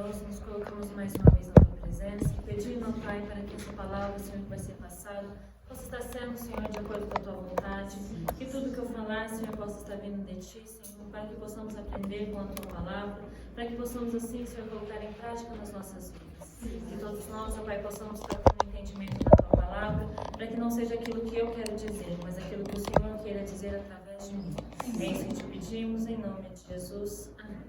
Poderoso, nos colocamos mais uma vez na Tua presença, pedindo ao Pai para que essa palavra, Senhor, que vai ser passada, possa estar sendo, Senhor, de acordo com a Tua vontade, que tudo que eu falar, Senhor, possa estar vindo de Ti, Senhor, para que possamos aprender com a Tua palavra, para que possamos assim, Senhor, colocar em prática nas nossas vidas. Que todos nós, ó Pai, possamos estar tendo entendimento da Tua palavra, para que não seja aquilo que eu quero dizer, mas aquilo que o Senhor queira dizer através de mim. É isso que te pedimos, em nome de Jesus. Amém.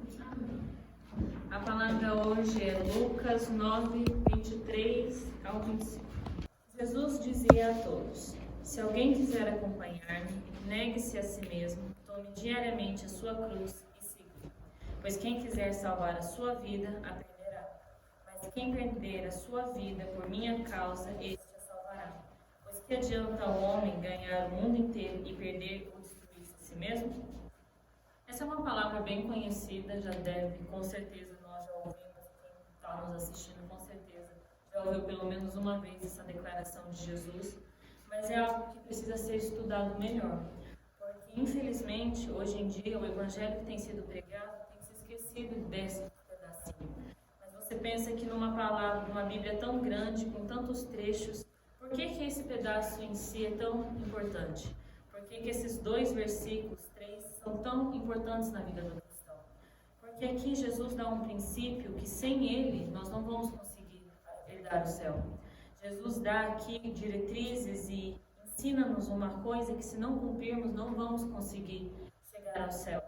A palavra hoje é Lucas 9, 23 ao 25. Jesus dizia a todos: se alguém quiser acompanhar-me, negue-se a si mesmo, tome diariamente a sua cruz e siga. Pois quem quiser salvar a sua vida, a perderá. Mas quem perder a sua vida por minha causa, este a salvará. Pois que adianta ao homem ganhar o mundo inteiro e perder ou destruir-se a si mesmo? Essa é uma palavra bem conhecida, já deve, com certeza, nós já ouvimos, quem está nos assistindo, com certeza, já ouviu pelo menos uma vez essa declaração de Jesus, mas é algo que precisa ser estudado melhor, porque, infelizmente, hoje em dia, o evangelho que tem sido pregado tem se esquecido desse pedacinho. Mas você pensa que numa palavra, numa Bíblia tão grande, com tantos trechos, por que esse pedaço em si é tão importante? Por que esses dois versículos, são tão importantes na vida do cristão? Porque aqui Jesus dá um princípio que sem ele nós não vamos conseguir herdar o céu. Jesus dá aqui diretrizes e ensina-nos uma coisa que se não cumprirmos não vamos conseguir chegar ao céu.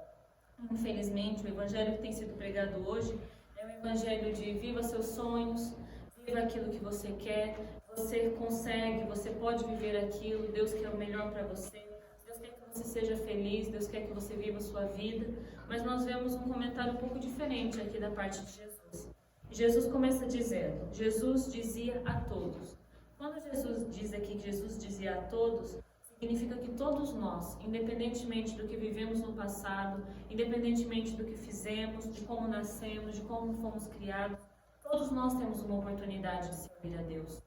Infelizmente, o evangelho que tem sido pregado hoje é o evangelho de viva seus sonhos, viva aquilo que você quer, você consegue, você pode viver aquilo, Deus quer o melhor para você. Você seja feliz, Deus quer que você viva a sua vida, mas nós vemos um comentário um pouco diferente aqui da parte de Jesus. Jesus começa dizendo: Jesus dizia a todos. Quando Jesus diz aqui que Jesus dizia a todos, significa que todos nós, independentemente do que vivemos no passado, independentemente do que fizemos, de como nascemos, de como fomos criados, todos nós temos uma oportunidade de servir a Deus.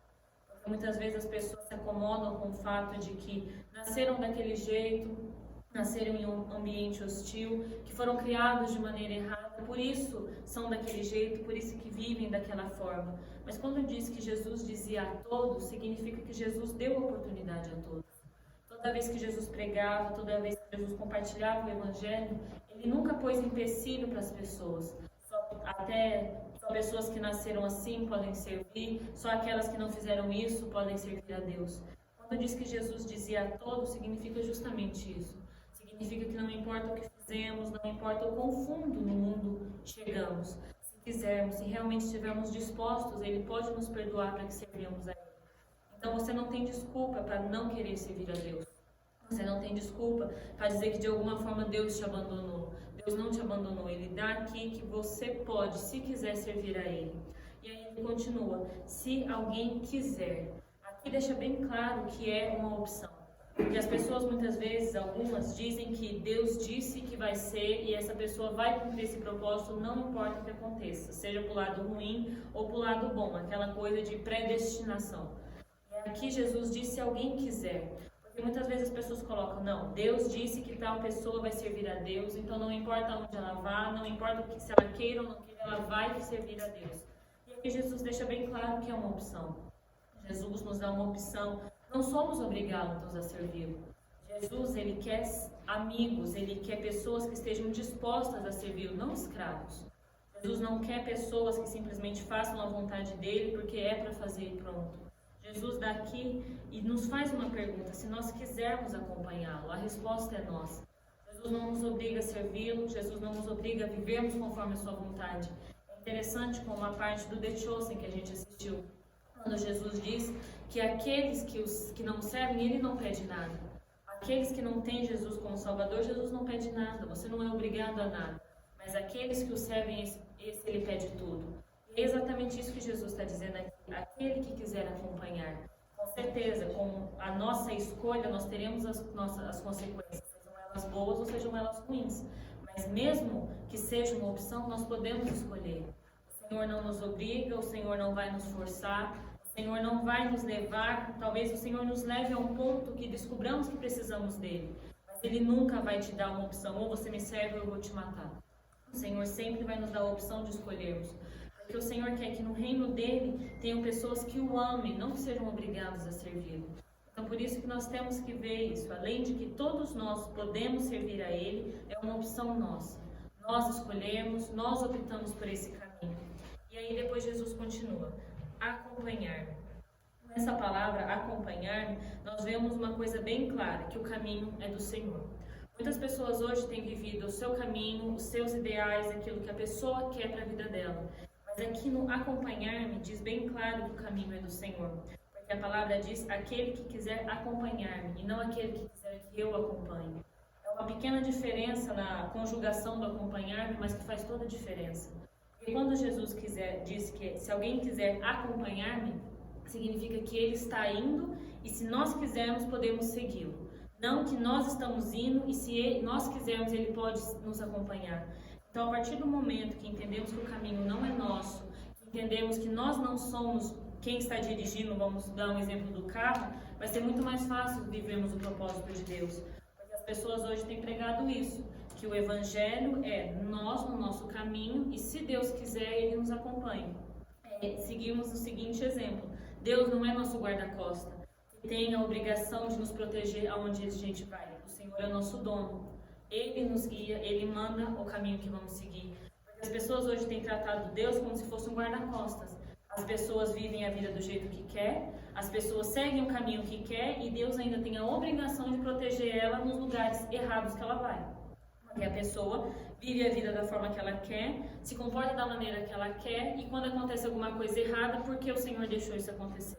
Muitas vezes as pessoas se acomodam com o fato de que nasceram daquele jeito, nasceram em um ambiente hostil, que foram criados de maneira errada, por isso são daquele jeito, por isso que vivem daquela forma. Mas quando diz que Jesus dizia a todos, significa que Jesus deu oportunidade a todos. Toda vez que Jesus pregava, toda vez que Jesus compartilhava o Evangelho, ele nunca pôs empecilho para as pessoas. Só pessoas que nasceram assim podem servir, só aquelas que não fizeram isso podem servir a Deus. Quando diz que Jesus dizia a todos, significa justamente isso. Significa que não importa o que fizemos, não importa o quão fundo no mundo chegamos. Se quisermos, se realmente estivermos dispostos, Ele pode nos perdoar para que servimos a Ele. Então você não tem desculpa para não querer servir a Deus. Você não tem desculpa para dizer que de alguma forma Deus te abandonou. Deus não te abandonou. Ele dá aqui que você pode, se quiser, servir a Ele. E aí ele continua: se alguém quiser. Aqui deixa bem claro que é uma opção. Porque as pessoas muitas vezes, algumas, dizem que Deus disse que vai ser e essa pessoa vai cumprir esse propósito, não importa o que aconteça. Seja para o lado ruim ou para o lado bom. Aquela coisa de predestinação. E aqui Jesus disse: se alguém quiser. E muitas vezes as pessoas colocam: não, Deus disse que tal pessoa vai servir a Deus, então não importa onde ela vá, não importa se ela queira ou não queira, ela vai servir a Deus. E aqui Jesus deixa bem claro que é uma opção. Jesus nos dá uma opção, não somos obrigados a servi-lo. Jesus, ele quer amigos, ele quer pessoas que estejam dispostas a servi-lo, não escravos. Jesus não quer pessoas que simplesmente façam a vontade dele porque é para fazer e pronto. Jesus dá aqui e nos faz uma pergunta: se nós quisermos acompanhá-lo, a resposta é nossa. Jesus não nos obriga a servi-lo, Jesus não nos obriga a vivermos conforme a sua vontade. É interessante como a parte do The Chosen que a gente assistiu, quando Jesus diz que aqueles que não servem, ele não pede nada. Aqueles que não têm Jesus como Salvador, Jesus não pede nada, você não é obrigado a nada. Mas aqueles que o servem, esse ele pede tudo. É exatamente isso que Jesus está dizendo aqui. Aquele que quiser acompanhar, com certeza, com a nossa escolha, nós teremos as consequências, sejam elas boas ou sejam elas ruins. Mas mesmo que seja uma opção, nós podemos escolher. O Senhor não nos obriga, o Senhor não vai nos forçar, o Senhor não vai nos levar, talvez o Senhor nos leve a um ponto que descobramos que precisamos dele. Mas Ele nunca vai te dar uma opção: ou você me serve ou eu vou te matar. O Senhor sempre vai nos dar a opção de escolhermos. Porque o Senhor quer que no reino dele tenham pessoas que o amem, não que sejam obrigados a servi-lo. Então, por isso que nós temos que ver isso. Além de que todos nós podemos servir a Ele, é uma opção nossa. Nós escolhemos, nós optamos por esse caminho. E aí depois Jesus continua. Acompanhar-me. Nessa palavra, acompanhar-me, nós vemos uma coisa bem clara, que o caminho é do Senhor. Muitas pessoas hoje têm vivido o seu caminho, os seus ideais, aquilo que a pessoa quer para a vida dela. Mas aqui no acompanhar-me diz bem claro que o caminho é do Senhor. Porque a palavra diz aquele que quiser acompanhar-me e não aquele que quiser que eu acompanhe. É uma pequena diferença na conjugação do acompanhar-me, mas que faz toda a diferença. E quando Jesus diz que se alguém quiser acompanhar-me, significa que ele está indo e se nós quisermos podemos segui-lo. Não que nós estamos indo e se nós quisermos ele pode nos acompanhar. Então, a partir do momento que entendemos que o caminho não é nosso, entendemos que nós não somos quem está dirigindo, vamos dar um exemplo do carro, vai ser muito mais fácil vivermos o propósito de Deus. Porque as pessoas hoje têm pregado isso, que o Evangelho é nós no nosso caminho e se Deus quiser, Ele nos acompanha. Seguimos o seguinte exemplo, Deus não é nosso guarda-costa, que tem a obrigação de nos proteger aonde a gente vai. O Senhor é nosso dono, Ele nos guia, Ele manda o caminho que vamos seguir. Porque as pessoas hoje têm tratado Deus como se fosse um guarda-costas. As pessoas vivem a vida do jeito que quer, as pessoas seguem o caminho que quer e Deus ainda tem a obrigação de proteger ela nos lugares errados que ela vai. Porque a pessoa vive a vida da forma que ela quer, se comporta da maneira que ela quer e quando acontece alguma coisa errada, porque o Senhor deixou isso acontecer.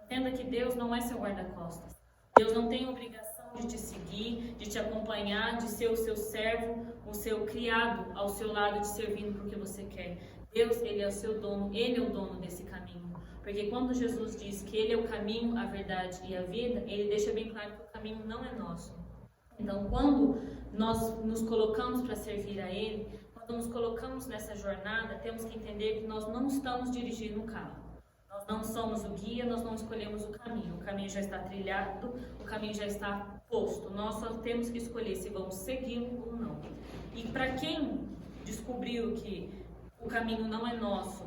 Entenda que Deus não é seu guarda-costas. Deus não tem obrigação de te seguir, de te acompanhar, de ser o seu servo, o seu criado ao seu lado, te servindo porque você quer. Deus, Ele é o seu dono, Ele é o dono desse caminho. Porque quando Jesus diz que Ele é o caminho, a verdade e a vida, Ele deixa bem claro que o caminho não é nosso. Então, quando nós nos colocamos para servir a Ele, quando nos colocamos nessa jornada, temos que entender que nós não estamos dirigindo o carro. Nós não somos o guia, nós não escolhemos o caminho já está trilhado, o caminho já está posto. Nós só temos que escolher se vamos segui-lo ou não. E para quem descobriu que o caminho não é nosso,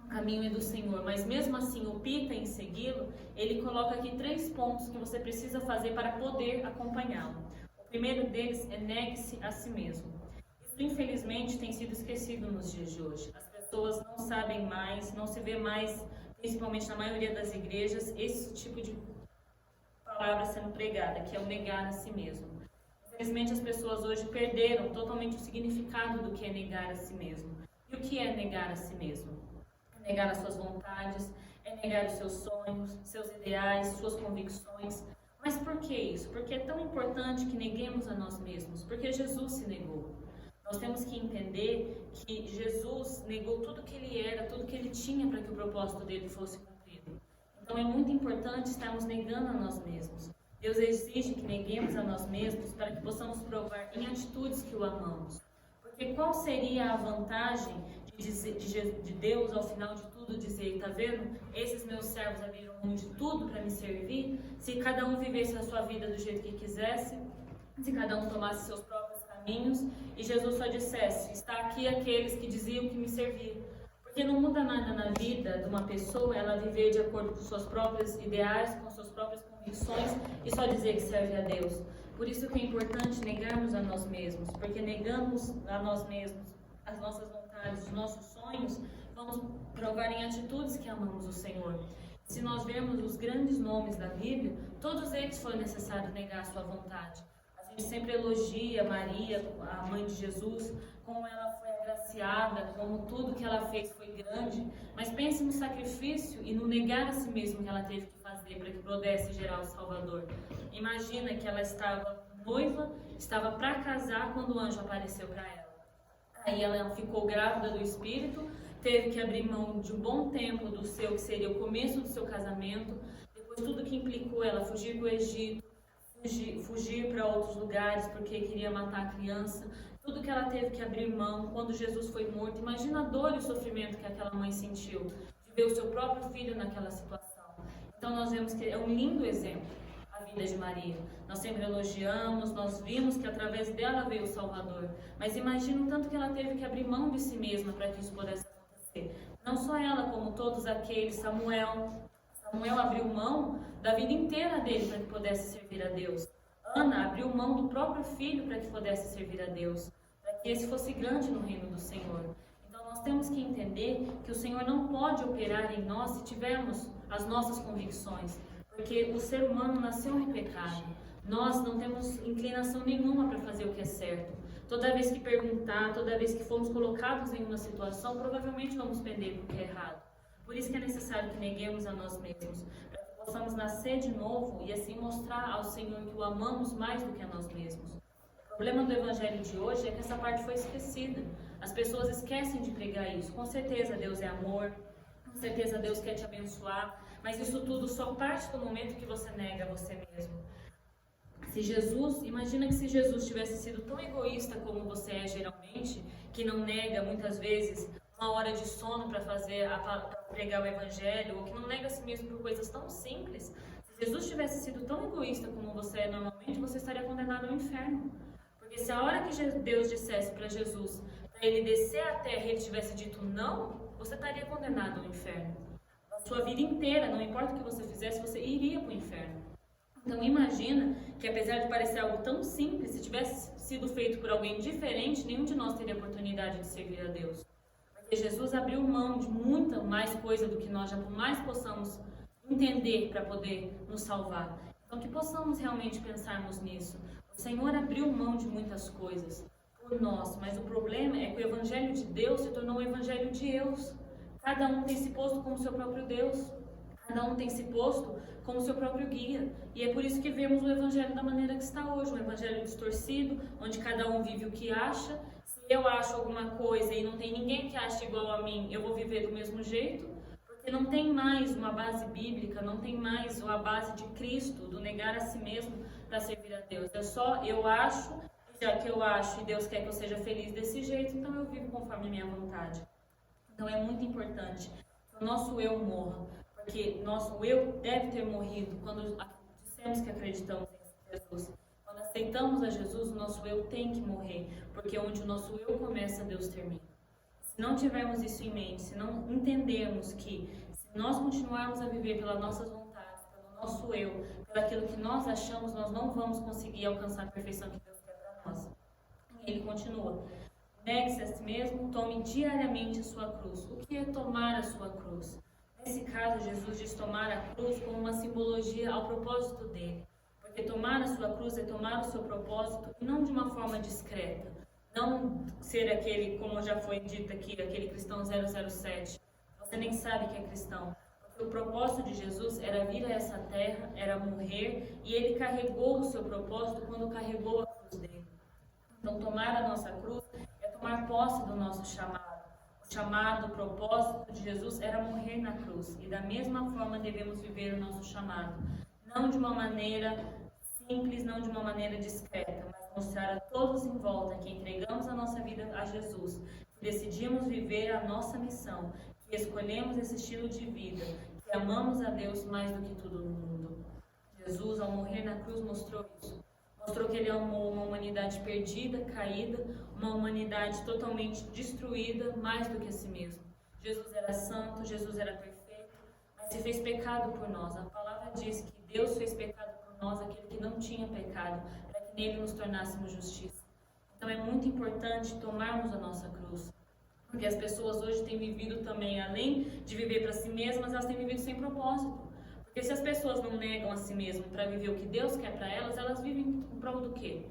o caminho é do Senhor, mas mesmo assim opta em segui-lo, ele coloca aqui 3 pontos que você precisa fazer para poder acompanhá-lo. O primeiro deles é negue-se a si mesmo. Isso, infelizmente, tem sido esquecido nos dias de hoje. As pessoas não sabem mais, não se vê mais, principalmente na maioria das igrejas, esse tipo de palavra sendo pregada, que é o negar a si mesmo. Infelizmente, as pessoas hoje perderam totalmente o significado do que é negar a si mesmo. E o que é negar a si mesmo? É negar as suas vontades, é negar os seus sonhos, seus ideais, suas convicções. Mas por que isso? Porque é tão importante que neguemos a nós mesmos, porque Jesus se negou. Nós temos que entender que Jesus negou tudo que Ele era, tudo que Ele tinha para que o propósito dele fosse cumprido. Então é muito importante estarmos negando a nós mesmos. Deus exige que neguemos a nós mesmos para que possamos provar em atitudes que o amamos. Porque qual seria a vantagem de Deus, ao final de tudo, dizer, tá vendo? Esses meus servos abriram mão de tudo para me servir. Se cada um vivesse a sua vida do jeito que quisesse, se cada um tomasse seus próprios caminhos, e Jesus só dissesse, está aqui aqueles que diziam que me serviam. Porque não muda nada na vida de uma pessoa ela viver de acordo com suas próprios ideais, com suas próprias convicções e só dizer que serve a Deus. Por isso que é importante negarmos a nós mesmos, porque negamos a nós mesmos as nossas vontades, os nossos sonhos, vamos provar em atitudes que amamos o Senhor. Se nós vermos os grandes nomes da Bíblia, todos eles foi necessário negar a sua vontade. A gente sempre elogia Maria, a mãe de Jesus, como ela foi agraciada, como tudo que ela fez foi grande, mas pense no sacrifício e no negar a si mesmo que ela teve que fazer para que pudesse gerar o Salvador. Imagina que ela estava noiva, estava para casar quando o anjo apareceu para ela. Aí ela ficou grávida do Espírito, teve que abrir mão de um bom tempo do seu, que seria o começo do seu casamento, depois tudo que implicou ela fugir do Egito, fugir para outros lugares porque queria matar a criança, tudo que ela teve que abrir mão quando Jesus foi morto. Imagina a dor e o sofrimento que aquela mãe sentiu de ver o seu próprio filho naquela situação. Então nós vemos que é um lindo exemplo a vida de Maria. Nós sempre elogiamos, nós vimos que através dela veio o Salvador, mas imagina o tanto que ela teve que abrir mão de si mesma para que isso pudesse acontecer. Não só ela, como todos aqueles, Samuel abriu mão da vida inteira dele para que pudesse servir a Deus. Ana abriu mão do próprio filho para que pudesse servir a Deus, para que esse fosse grande no reino do Senhor. Então nós temos que entender que o Senhor não pode operar em nós se tivermos as nossas convicções, porque o ser humano nasceu em pecado. Nós não temos inclinação nenhuma para fazer o que é certo. Toda vez que perguntar, toda vez que formos colocados em uma situação, provavelmente vamos pender para o que é errado. Por isso que é necessário que neguemos a nós mesmos, para que possamos nascer de novo e assim mostrar ao Senhor que o amamos mais do que a nós mesmos. O problema do Evangelho de hoje é que essa parte foi esquecida. As pessoas esquecem de pregar isso. Com certeza Deus é amor, com certeza Deus quer te abençoar, mas isso tudo só parte do momento que você nega a você mesmo. Imagina que se Jesus tivesse sido tão egoísta como você é geralmente, que não nega muitas vezes uma hora de sono para pregar o Evangelho, ou que não nega a si mesmo por coisas tão simples, se Jesus tivesse sido tão egoísta como você é normalmente, você estaria condenado ao inferno. Porque se a hora que Deus dissesse para Jesus, para ele descer à terra, ele tivesse dito não, você estaria condenado ao inferno. A sua vida inteira, não importa o que você fizesse, você iria para o inferno. Então imagina que apesar de parecer algo tão simples, se tivesse sido feito por alguém diferente, nenhum de nós teria a oportunidade de servir a Deus. Porque Jesus abriu mão de muita mais coisa do que nós jamais possamos entender para poder nos salvar. Então que possamos realmente pensarmos nisso. O Senhor abriu mão de muitas coisas por nós, mas o problema é que o Evangelho de Deus se tornou um Evangelho de eus. Cada um tem se posto como seu próprio Deus. Cada um tem se posto como seu próprio guia. E é por isso que vemos o Evangelho da maneira que está hoje. Um Evangelho distorcido, onde cada um vive o que acha. Se eu acho alguma coisa e não tem ninguém que ache igual a mim, eu vou viver do mesmo jeito. Porque não tem mais uma base bíblica, não tem mais a base de Cristo, do negar a si mesmo para servir a Deus. É só eu acho, já que eu acho e Deus quer que eu seja feliz desse jeito, então eu vivo conforme a minha vontade. Então é muito importante que o nosso eu morra. Porque nosso eu deve ter morrido quando dissemos que acreditamos em Jesus. Quando aceitamos a Jesus, o nosso eu tem que morrer, porque onde o nosso eu começa, Deus termina. Se não tivermos isso em mente, se não entendermos que se nós continuarmos a viver pelas nossas vontades, pelo nosso eu, pelo aquilo que nós achamos, nós não vamos conseguir alcançar a perfeição que Deus quer para nós. E ele continua: negue-se a si mesmo, tome diariamente a sua cruz. O que é tomar a sua cruz? Nesse caso, Jesus diz tomar a cruz como uma simbologia ao propósito dele. Porque tomar a sua cruz é tomar o seu propósito e não de uma forma discreta. Não ser aquele, como já foi dito aqui, aquele cristão 007. Você nem sabe que é cristão. Porque o propósito de Jesus era vir a essa terra, era morrer, e ele carregou o seu propósito quando carregou a cruz dele. Então, tomar a nossa cruz é tomar posse do nosso chamado. O chamado, o propósito de Jesus era morrer na cruz. E da mesma forma devemos viver o nosso chamado. Não de uma maneira simples, não de uma maneira discreta, mas mostrar a todos em volta que entregamos a nossa vida a Jesus, que decidimos viver a nossa missão, que escolhemos esse estilo de vida, que amamos a Deus mais do que tudo no mundo. Jesus, ao morrer na cruz, mostrou isso. Mostrou que ele amou uma humanidade perdida, caída, uma humanidade totalmente destruída, mais do que a si mesmo. Jesus era santo, Jesus era perfeito, mas se fez pecado por nós. A palavra diz que Deus fez pecado por nós, aquele que não tinha pecado, para que nele nos tornássemos justiça. Então é muito importante tomarmos a nossa cruz, porque as pessoas hoje têm vivido também, além de viver para si mesmas, elas têm vivido sem propósito. Porque se as pessoas não negam a si mesmas para viver o que Deus quer para elas vivem em prol do quê?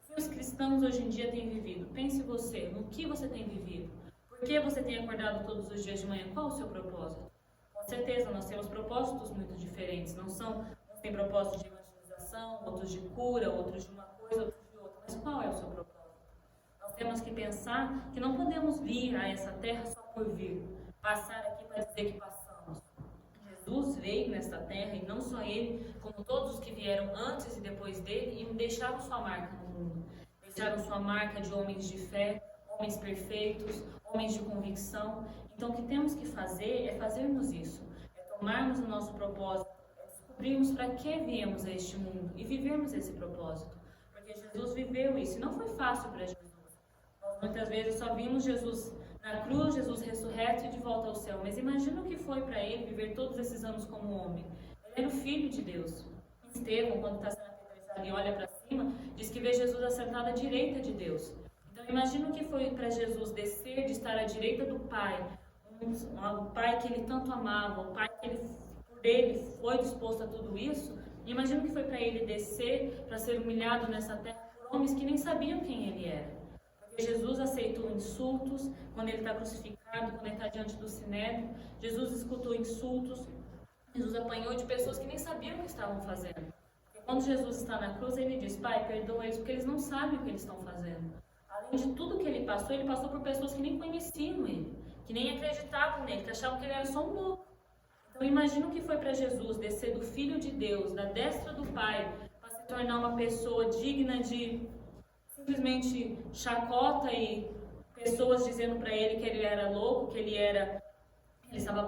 O que os cristãos hoje em dia têm vivido? Pense você, no que você tem vivido? Por que você tem acordado todos os dias de manhã? Qual o seu propósito? Com certeza, nós temos propósitos muito diferentes. Uns têm propósito de evangelização, outros de cura, outros de uma coisa, outros de outra. Mas qual é o seu propósito? Nós temos que pensar que não podemos vir a essa terra só por vir. Passar aqui para dizer que passamos. Jesus veio nesta terra, e não só ele, como todos os que vieram antes e depois dele, e deixaram sua marca no mundo. Deixaram sua marca de homens de fé, homens perfeitos, homens de convicção. Então o que temos que fazer é fazermos isso, é tomarmos o nosso propósito, é descobrirmos para que viemos a este mundo e vivermos esse propósito. Porque Jesus viveu isso, e não foi fácil para Jesus. Nós muitas vezes só vimos Jesus Na cruz, Jesus ressurreto e de volta ao céu. Mas imagina o que foi para ele viver todos esses anos como homem. Ele era o Filho de Deus. Estevão, quando está sendo apedrejado e olha para cima, diz que vê Jesus assentado à direita de Deus. Então imagina o que foi para Jesus descer de estar à direita do Pai, o Pai que ele tanto amava, o Pai que por ele foi disposto a tudo isso. Imagina o que foi para ele descer para ser humilhado nessa terra por homens que nem sabiam quem ele era. Porque Jesus aceitou insultos quando ele está crucificado, quando ele está diante do Sinédrio. Jesus escutou insultos. Jesus apanhou de pessoas que nem sabiam o que estavam fazendo. Porque quando Jesus está na cruz, ele diz: Pai, perdoa eles, porque eles não sabem o que eles estão fazendo. Além de tudo que ele passou por pessoas que nem conheciam ele, que nem acreditavam nele, que achavam que ele era só um louco. Então imagina o que foi para Jesus descer do Filho de Deus, da destra do Pai, para se tornar uma pessoa digna de simplesmente chacota e pessoas dizendo para ele que ele era louco, que ele estava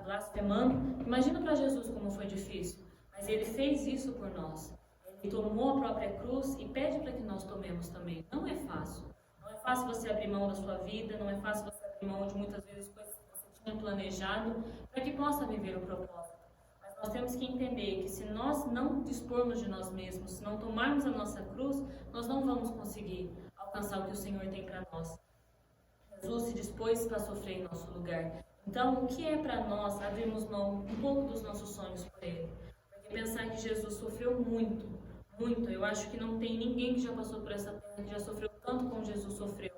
blasfemando. Imagina para Jesus como foi difícil. Mas ele fez isso por nós. Ele tomou a própria cruz e pede para que nós tomemos também. Não é fácil. Não é fácil você abrir mão da sua vida, não é fácil você abrir mão de muitas vezes coisas que você tinha planejado para que possa viver o propósito. Mas nós temos que entender que se nós não dispormos de nós mesmos, se não tomarmos a nossa cruz, nós não vamos conseguir alcançar o que o Senhor tem para nós. Jesus se dispôs para sofrer em nosso lugar. Então, o que é para nós abrirmos mão um pouco dos nossos sonhos por Ele? Porque pensar que Jesus sofreu muito, muito. Eu acho que não tem ninguém que já passou por essa terra que já sofreu tanto como Jesus sofreu.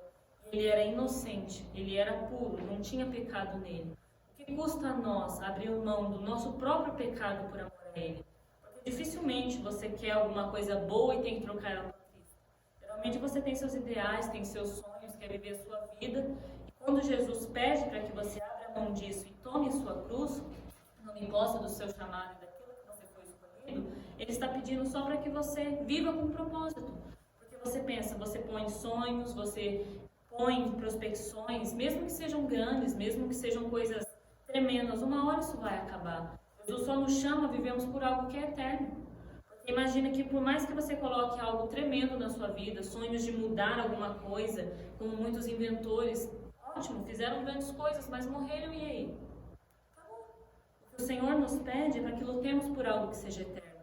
Ele era inocente, ele era puro, não tinha pecado nele. O que custa a nós abrir mão do nosso próprio pecado por amor a Ele? Porque dificilmente você quer alguma coisa boa e tem que trocar ela por Cristo. Geralmente você tem seus ideais, tem seus sonhos, quer viver a sua vida. E quando Jesus pede para que você abra mão disso e tome a sua cruz, não imposta do seu chamado e daquilo que você foi escolhido, Ele está pedindo só para que você viva com propósito. Porque você pensa, você põe sonhos, você põe prospecções, mesmo que sejam grandes, mesmo que sejam coisas tremendas, uma hora isso vai acabar. Jesus só nos chama, vivemos por algo que é eterno. Porque imagina que por mais que você coloque algo tremendo na sua vida, sonhos de mudar alguma coisa, como muitos inventores, ótimo, fizeram grandes coisas, mas morreram e aí? Acabou. O que o Senhor nos pede é para que lutemos por algo que seja eterno,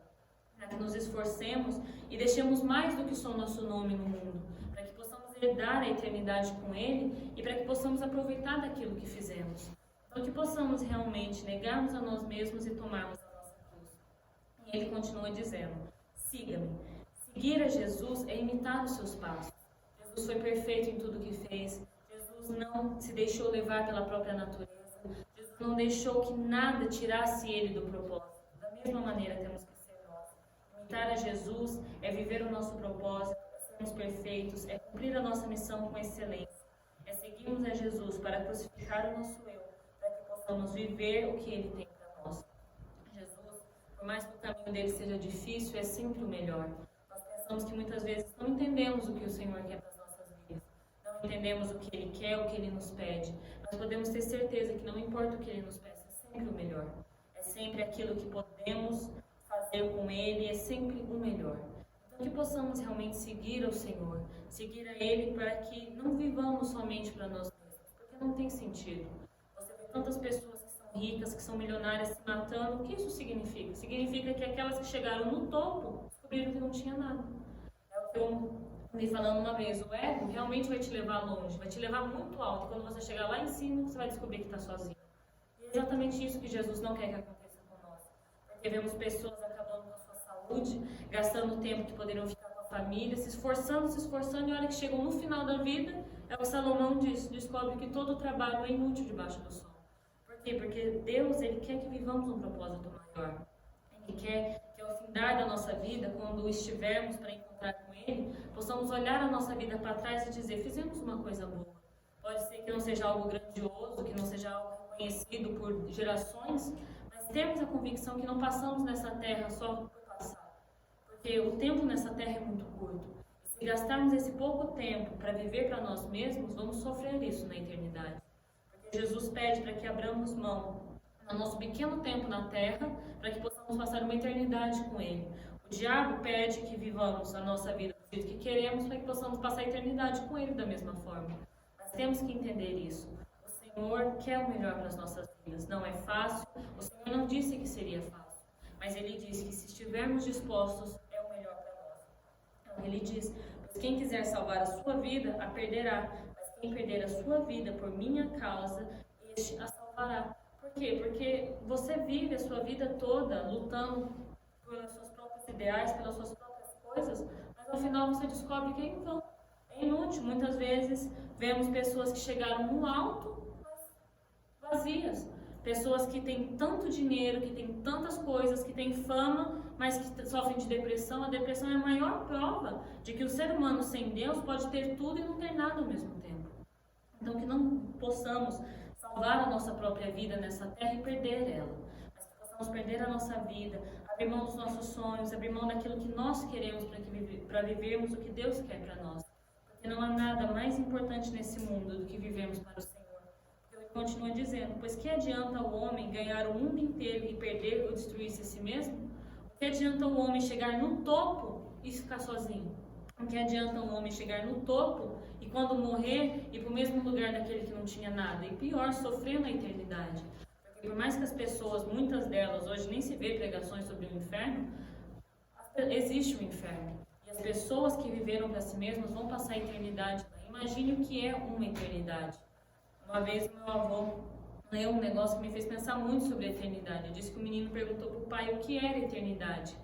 para que nos esforcemos e deixemos mais do que só o nosso nome no mundo, para que possamos herdar a eternidade com Ele e para que possamos aproveitar daquilo que fizemos. Então, que possamos realmente negarmos a nós mesmos e tomarmos a nossa cruz. E Ele continua dizendo: siga-me. Seguir a Jesus é imitar os seus passos. Jesus foi perfeito em tudo que fez. Jesus não se deixou levar pela própria natureza. Jesus não deixou que nada tirasse Ele do propósito. Da mesma maneira temos que ser nós. Imitar a Jesus é viver o nosso propósito, é sermos perfeitos, é cumprir a nossa missão com excelência. É seguirmos a Jesus para crucificar o nosso eu, para que possamos viver o que Ele tem para nós. Jesus, por mais que o caminho dele seja difícil, é sempre o melhor. Nós pensamos que muitas vezes não entendemos o que o Senhor quer para as nossas vidas. Não entendemos o que Ele quer, o que Ele nos pede. Mas podemos ter certeza que não importa o que Ele nos peça, é sempre o melhor. É sempre aquilo que podemos fazer com Ele, é sempre o melhor. Então que possamos realmente seguir ao Senhor, seguir a Ele para que não vivamos somente para nós mesmos, porque não tem sentido. Você vê tantas pessoas que são ricas, que são milionárias se matando. O que isso significa? Significa que aquelas que chegaram no topo descobriram que não tinha nada. É o que eu me falando uma vez, o ego realmente vai te levar longe, vai te levar muito alto. Quando você chegar lá em cima, você vai descobrir que está sozinho. E é exatamente isso que Jesus não quer que aconteça com nós. Porque vemos pessoas acabando com a sua saúde, gastando tempo que poderiam ficar com a família, se esforçando, e a hora que chegam no final da vida, é o que Salomão diz, descobre que todo o trabalho é inútil debaixo do sol. Por quê? Porque Deus, Ele quer que vivamos um propósito maior. Ele quer que ao findar da nossa vida, quando estivermos para encontrar com Ele, possamos olhar a nossa vida para trás e dizer, fizemos uma coisa boa. Pode ser que não seja algo grandioso, que não seja algo conhecido por gerações, mas temos a convicção que não passamos nessa terra só por passar. Porque o tempo nessa terra é muito curto. E se gastarmos esse pouco tempo para viver para nós mesmos, vamos sofrer isso na eternidade. Porque Jesus pede para que abramos mão no nosso pequeno tempo na terra, para que possamos passar uma eternidade com Ele. O diabo pede que vivamos a nossa vida do jeito que queremos, para que possamos passar a eternidade com Ele da mesma forma. Mas temos que entender isso. O Senhor quer o melhor para as nossas vidas. Não é fácil. O Senhor não disse que seria fácil, mas Ele disse que se estivermos dispostos, é o melhor para nós. Então, Ele diz: pois quem quiser salvar a sua vida, a perderá. Mas quem perder a sua vida por minha causa, este a salvará. Por quê? Porque você vive a sua vida toda lutando pelos seus próprios ideais, pelas suas próprias coisas, mas no final você descobre que é em vão. É inútil. Muitas vezes vemos pessoas que chegaram no alto, mas vazias. Pessoas que têm tanto dinheiro, que têm tantas coisas, que têm fama, mas que sofrem de depressão. A depressão é a maior prova de que o ser humano sem Deus pode ter tudo e não ter nada ao mesmo tempo. Então, que não possamos salvar a nossa própria vida nessa terra e perder ela, mas que possamos perder a nossa vida, abrir mão dos nossos sonhos, abrir mão daquilo que nós queremos para vivermos o que Deus quer para nós. Porque não há nada mais importante nesse mundo do que vivermos para o Senhor. Ele continua dizendo: pois que adianta o homem ganhar o mundo inteiro e perder ou destruir-se a si mesmo? O que adianta o homem chegar no topo e ficar sozinho? O que adianta um homem chegar no topo e quando morrer ir para o mesmo lugar daquele que não tinha nada? E pior, sofrer na eternidade. Porque por mais que as pessoas, muitas delas, hoje nem se vê pregações sobre o inferno, existe o inferno. E as pessoas que viveram para si mesmas vão passar a eternidade. Imagine o que é uma eternidade. Uma vez meu avô leu um negócio que me fez pensar muito sobre a eternidade. Ele disse que o menino perguntou para o pai o que era eternidade.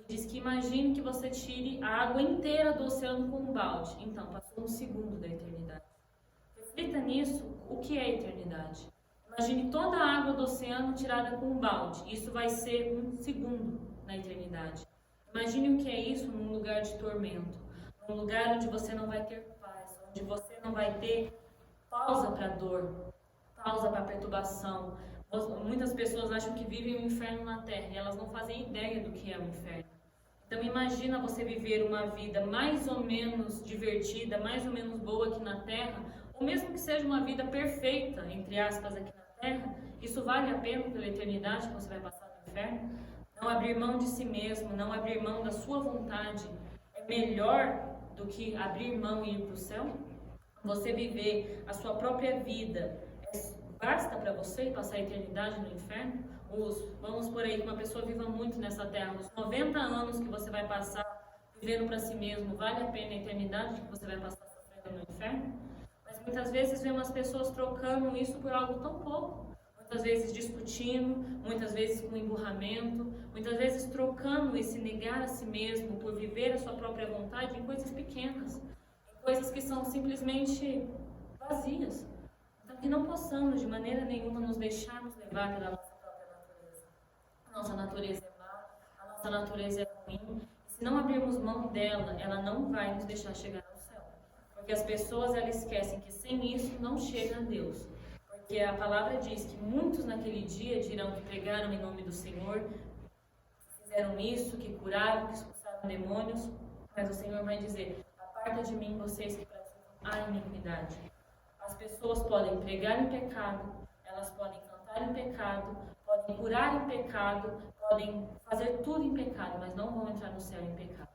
Diz que imagine que você tire a água inteira do oceano com um balde. Então, passou um segundo da eternidade. Reflita nisso, o que é eternidade? Imagine toda a água do oceano tirada com um balde. Isso vai ser um segundo na eternidade. Imagine o que é isso num lugar de tormento. Num lugar onde você não vai ter paz. Onde você não vai ter pausa para dor. Pausa para perturbação. Muitas pessoas acham que vivem o inferno na terra e elas não fazem ideia do que é o inferno. Então imagina você viver uma vida mais ou menos divertida, mais ou menos boa aqui na Terra, ou mesmo que seja uma vida perfeita, entre aspas, aqui na Terra, isso vale a pena pela eternidade que você vai passar no inferno? Não abrir mão de si mesmo, não abrir mão da sua vontade, é melhor do que abrir mão e ir para o céu? Você viver a sua própria vida, basta para você passar a eternidade no inferno? Vamos por aí que uma pessoa viva muito nessa terra, os 90 anos que você vai passar vivendo para si mesmo, vale a pena a eternidade que você vai passar sofrendo no inferno? Mas muitas vezes vemos as pessoas trocando isso por algo tão pouco, muitas vezes discutindo, muitas vezes com emburramento, muitas vezes trocando esse negar a si mesmo por viver a sua própria vontade em coisas pequenas, em coisas que são simplesmente vazias. Então que não possamos de maneira nenhuma nos deixarmos levar pela nossa a nossa natureza é má, a nossa natureza é ruim. E se não abrirmos mão dela, ela não vai nos deixar chegar ao céu. Porque as pessoas elas esquecem que sem isso não chega a Deus. Porque a palavra diz que muitos naquele dia dirão que pregaram em nome do Senhor, que fizeram isso, que curaram, que expulsaram demônios. Mas o Senhor vai dizer: aparta de mim vocês que praticam a iniquidade. As pessoas podem pregar em pecado, elas podem cantar em pecado, podem curar em pecado, podem fazer tudo em pecado, mas não vão entrar no céu em pecado.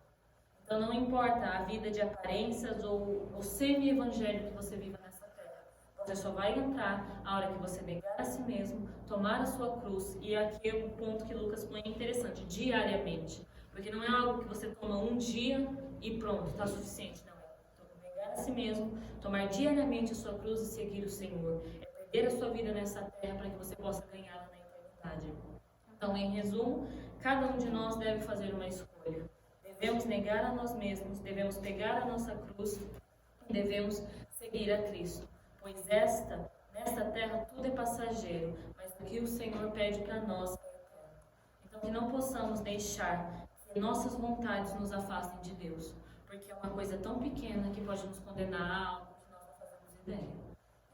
Então não importa a vida de aparências ou o semi-evangelho que você viva nessa terra. Você só vai entrar a hora que você negar a si mesmo, tomar a sua cruz. E aqui é um ponto que Lucas põe interessante, diariamente. Porque não é algo que você toma um dia e pronto, está suficiente. Não, é negar a si mesmo, tomar diariamente a sua cruz e seguir o Senhor. É perder a sua vida nessa terra para que você possa ganhar na eternidade. Então, em resumo, cada um de nós deve fazer uma escolha. Devemos negar a nós mesmos, devemos pegar a nossa cruz e devemos seguir a Cristo. Pois nesta terra tudo é passageiro, mas o que o Senhor pede para nós é eterno. Então, que não possamos deixar que nossas vontades nos afastem de Deus, porque é uma coisa tão pequena que pode nos condenar a algo que nós não fazemos ideia.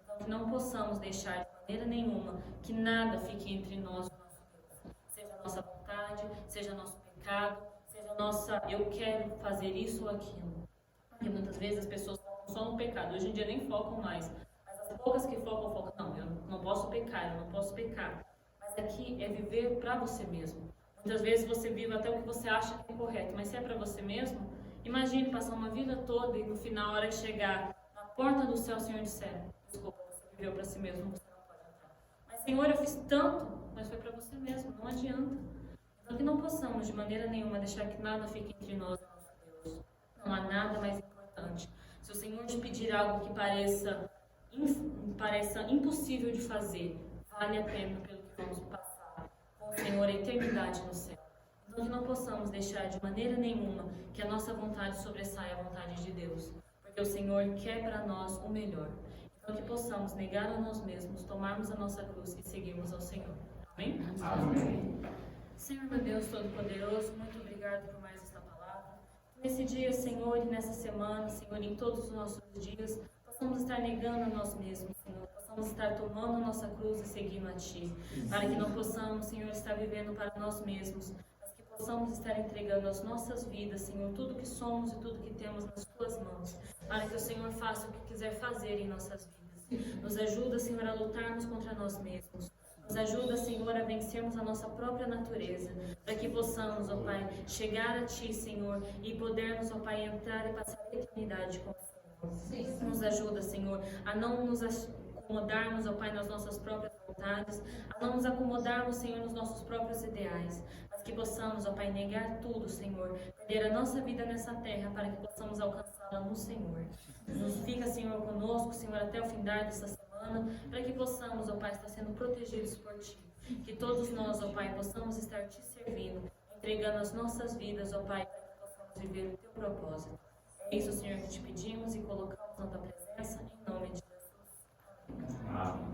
Então, que não possamos deixar de maneira nenhuma que nada fique entre nós e o nosso Deus. Seja a nossa vontade, seja nosso pecado, seja a nossa eu quero fazer isso ou aquilo. Porque muitas vezes as pessoas focam só no pecado. Hoje em dia nem focam mais. Mas as poucas que focam, não, eu não posso pecar, eu não posso pecar. Mas aqui é viver para você mesmo. Muitas vezes você vive até o que você acha que é correto, mas se é para você mesmo, imagine passar uma vida toda e no final, a hora de chegar na porta do céu, Senhor, disseram: desculpa, você viveu para si mesmo, você não pode entrar. Mas, Senhor, eu fiz tanto, mas foi para você mesmo, não adianta. Então, que não possamos, de maneira nenhuma, deixar que nada fique entre nós e nosso Deus. Não há nada mais importante. Se o Senhor te pedir algo que pareça impossível de fazer, vale a pena pelo que vamos passar com o Senhor a eternidade no céu. Então, que não possamos deixar de maneira nenhuma que a nossa vontade sobressaia a vontade de Deus, porque o Senhor quer para nós o melhor. Então, que possamos negar a nós mesmos, tomarmos a nossa cruz e seguirmos ao Senhor. Amém? Amém. Senhor, meu Deus Todo-Poderoso, muito obrigado por mais esta palavra. Nesse dia, Senhor, e nessa semana, Senhor, em todos os nossos dias, possamos estar negando a nós mesmos, Senhor. Possamos estar tomando a nossa cruz e seguindo a Ti. Para que não possamos, Senhor, estar vivendo para nós mesmos, mas que possamos estar entregando as nossas vidas, Senhor, tudo que somos e tudo que temos nas Tuas mãos. Para que o Senhor faça o que quiser fazer em nossas vidas. Nos ajuda, Senhor, a lutarmos contra nós mesmos. Nos ajuda, Senhor, a vencermos a nossa própria natureza, para que possamos, ó Pai, chegar a Ti, Senhor, e podermos, ó Pai, entrar e passar a eternidade com o Senhor. Nos ajuda, Senhor, a não nos acomodarmos, ó Pai, nas nossas próprias vontades, a não nos acomodarmos, Senhor, nos nossos próprios ideais, mas que possamos, ó Pai, negar tudo, Senhor, perder a nossa vida nessa terra, para que possamos alcançá-la no Senhor. Nos fica, Senhor, conosco, Senhor, até o findar dessa semana, para que possamos, ó Pai, estar sendo protegidos por Ti. Que todos nós, ó Pai, possamos estar Te servindo, entregando as nossas vidas, ó Pai, para que possamos viver o Teu propósito. É isso, Senhor, que Te pedimos e colocamos na Tua presença, em nome de Jesus. Amém.